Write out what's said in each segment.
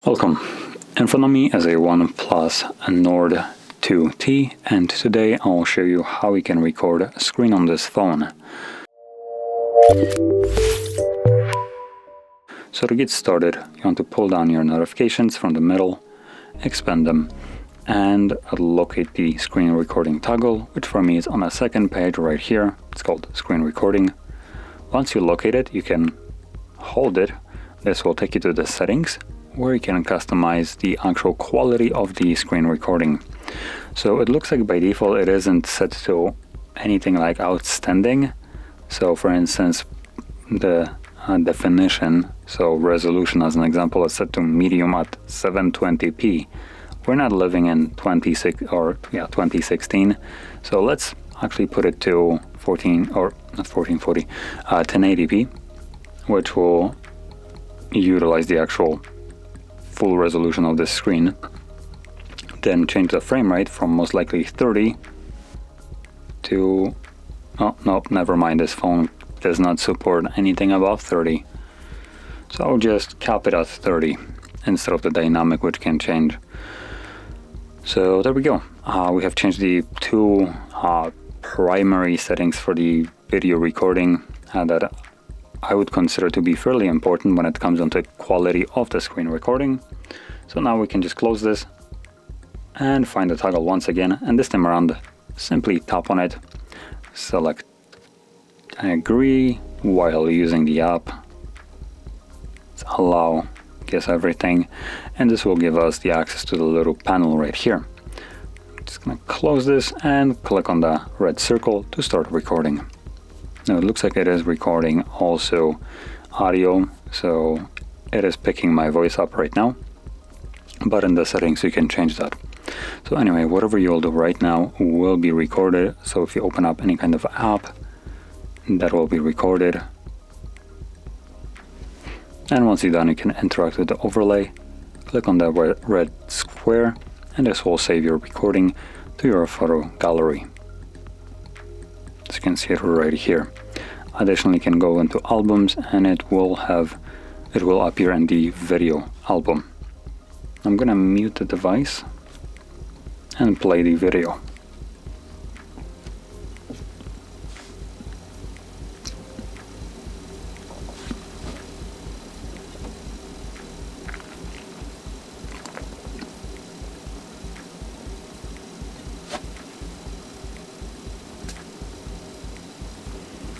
Welcome. In front of me is a OnePlus Nord 2T, and today I'll show you how we can record a screen on this phone. So to get started, you want to pull down your notifications from the middle, expand them, and locate the screen recording toggle, which for me is on the second page right here. It's called screen recording. Once you locate it, you can hold it. This will take you to the settings, where you can customize the actual quality of the screen recording. So it looks like by default it isn't set to anything like outstanding. So for instance, the definition, so resolution as an example, is set to medium at 720p. We're not living in 2016, so let's actually put it to 1080p, which will utilize the actual full resolution of this screen. Then change the frame rate from most likely 30 to, oh no, never mind, this phone does not support anything above 30, so I'll just cap it at 30 instead of the dynamic, which can change. So there we go. We have changed the two primary settings for the video recording that I would consider to be fairly important when it comes down to quality of the screen recording. So now we can just close this and find the toggle once again, and this time around simply tap on it, select I agree while using the app, allow, guess everything, and this will give us the access to the little panel right here. I'm just gonna close this and click on the red circle to start recording. Now it looks like it is recording also audio, so it is picking my voice up right now, but in the settings you can change that. So anyway, whatever you'll do right now will be recorded. So if you open up any kind of app, that will be recorded. And once you're done, you can interact with the overlay. Click on the red square, and this will save your recording to your photo gallery. As you can see it right here. Additionally, you can go into albums, and it will appear in the video album. I'm gonna mute the device and play the video.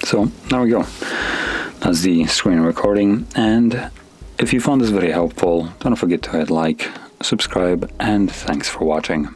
So there we go. That's the screen recording, and if you found this video helpful, don't forget to hit like, subscribe, and thanks for watching.